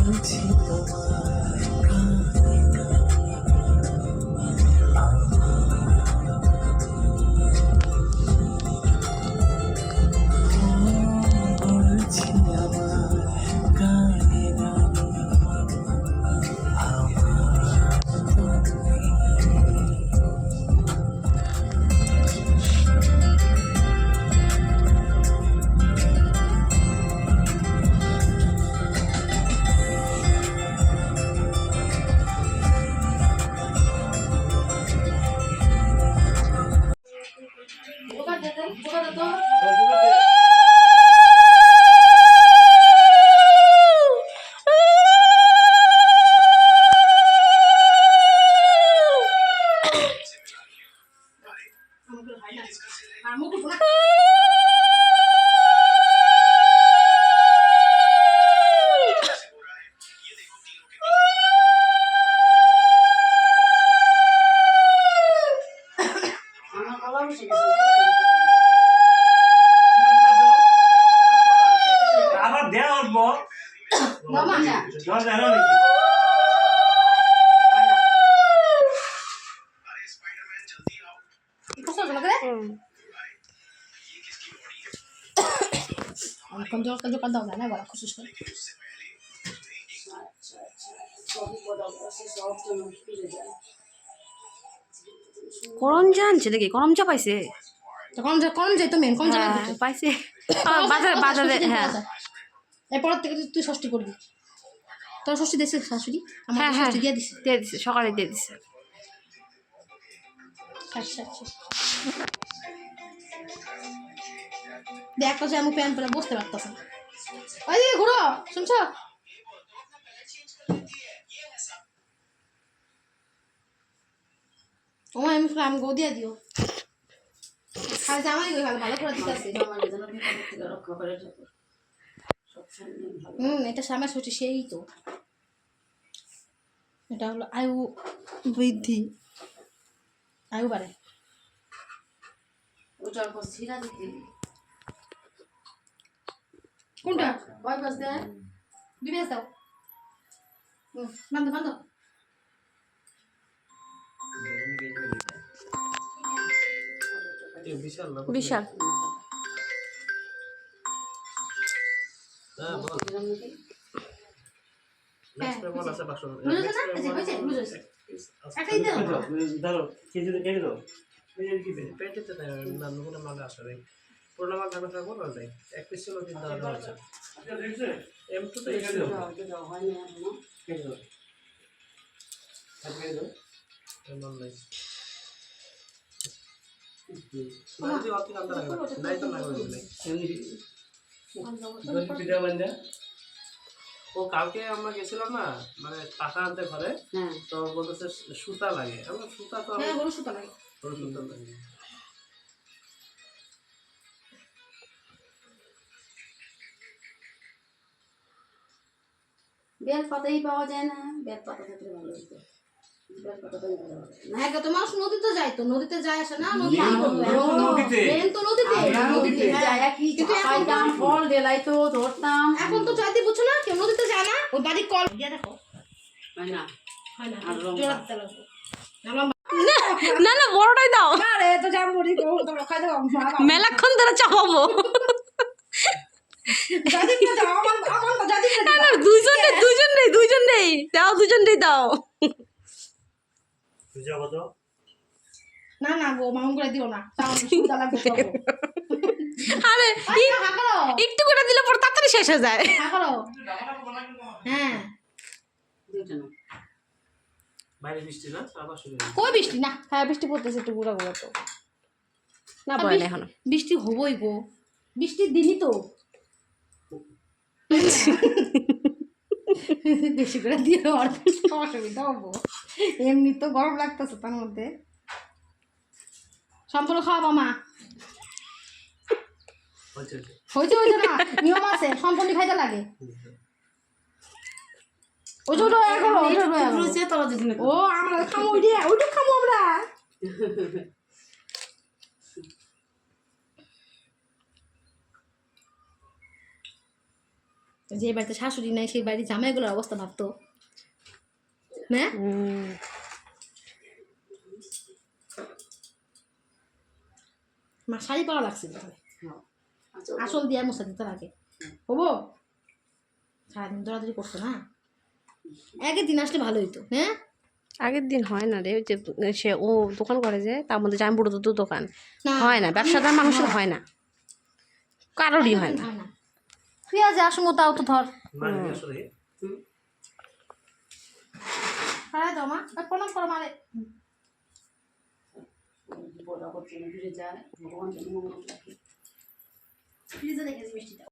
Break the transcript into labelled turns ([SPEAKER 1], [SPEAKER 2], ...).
[SPEAKER 1] Kan daw na wala ko susunod.
[SPEAKER 2] Karanja আনছে নাকি? করমচা পাইছে?
[SPEAKER 1] কম যাই তো মেন কম জানা
[SPEAKER 2] পাইছে বাজারে বাজারে। হ্যাঁ
[SPEAKER 1] এরপর থেকে তুই ষষ্ঠী করবি। তোর ষষ্ঠী দিয়েছে শাশুড়ি?
[SPEAKER 2] হ্যাঁ হ্যাঁ
[SPEAKER 1] ষষ্ঠী দিয়ে দিছে,
[SPEAKER 2] দিয়ে দিছে, সকালে দিয়ে দিছে।
[SPEAKER 1] আচ্ছা আচ্ছা দেখ তো আমি প্যান্ট পরে বসতে পারতাম। ওই দিকে ঘুরো, শুনছো? ও আমি ফ্লাম গো দিয়ে দিও। খালি জামাই গো ভালো করে দিতেছে।
[SPEAKER 3] রক্ষা করে ঠাকুর।
[SPEAKER 1] এটা সামনে ষষ্ঠী, সেই তো এটা হলো আয়ু বৃদ্ধি, আয়ু বাড়ে।
[SPEAKER 3] ওটা ছিঁড়া দিতে
[SPEAKER 1] কোনটা?
[SPEAKER 3] কয় বাস দেয়?
[SPEAKER 1] দিবে দাও। বান্ধব বান্ধব
[SPEAKER 2] বিশাল
[SPEAKER 4] ও কালকে আমরা গেছিলাম না মানে টাকা আনতে ঘরে, তো বলতেছে সুতা লাগে। আমরা সুতা তো
[SPEAKER 1] গরু সুতা লাগে,
[SPEAKER 4] গরু সুতা লাগে।
[SPEAKER 3] বেল পাতাই পাওয়া যায় না, বেল পাতা থাকলে ভালো হতো। বেল পাতা তো
[SPEAKER 1] হ্যাঁ তো মানুষ নদীতে যায়, তো নদীতে যায় আসে না, নদী তো নদীতে
[SPEAKER 3] যায় কি খাইতাম, ফল ডেলাইতো ধরতাম।
[SPEAKER 1] এখন তো যাইতে বুঝছো না, কেউ নদীতে যায় না। ওই বাড়ি কল দিয়ে দেখো
[SPEAKER 3] হয় না,
[SPEAKER 1] হয় না, জোড়া দিতে লাগবে।
[SPEAKER 2] না না বড়টাই দাও।
[SPEAKER 1] আরে তো জামবুড়ি গো তো খাই দাও,
[SPEAKER 2] মেলাক্ষণ ধরে চাপাবো।
[SPEAKER 1] জাদি কি দাও, আমার জাদি কি দাও।
[SPEAKER 2] না দুইজন নেই দাও, দুজন নেই দাও।
[SPEAKER 4] তুই যাবো তো
[SPEAKER 1] না না গো মাউন করে দিও না, তাও সুদা লাগবে তো।
[SPEAKER 2] আরে একটু করে দিলে পরে তাড়াতাড়ি শেষ হয়ে যায়।
[SPEAKER 1] করো হ্যাঁ
[SPEAKER 3] দুইটা না
[SPEAKER 4] বাইরে বৃষ্টি না, আবার শুরু হয়ে
[SPEAKER 1] কই বৃষ্টি না,
[SPEAKER 2] হ্যাঁ বৃষ্টি পড়তেছে একটু গুঁড়া গুঁড়া তো না পড়ে না এখনো।
[SPEAKER 1] বৃষ্টি হবই গো, বৃষ্টির দিনই তো। বেশি করে দিয়ে অসুবিধা হবো, এমনি তো গরম লাগতেছে তার মধ্যে। সম্পূর্ণ খাওয়াবো মা, হয়েছে হয়েছে না, নিয়ম আছে, সম্পূর্ণ খাইতে লাগে। ও আমরা খামো, ওইটা খামো আমরা। যে বাড়িতে শাশুড়ি নাই সেই বাড়ির জামাইগুলোর অবস্থা ভাবতো না। মা শাড়ি পাওয়া লাগছিল আসল দিয়া মশা দিতে লাগে হবো সারাদিন দৌড়াদৌড়ি করতো না আগের দিন আসলে ভালো হইতো হ্যাঁ।
[SPEAKER 2] আগের দিন হয় না রে, যে সে ও দোকান করে যে তার মধ্যে জাম বুড়ো দুধ দোকান হয় না, ব্যবসাদার মানুষের হয় না, কারোরই হয় না।
[SPEAKER 1] তুই আজ আসবো তাও তো ধর মা প্রণাম করো মারে
[SPEAKER 3] বড় করছে না, ফিরে যায় ভগবান জন্য মঙ্গল রাখে।
[SPEAKER 1] ফ্রিজে রেখেছি মিষ্টিটা।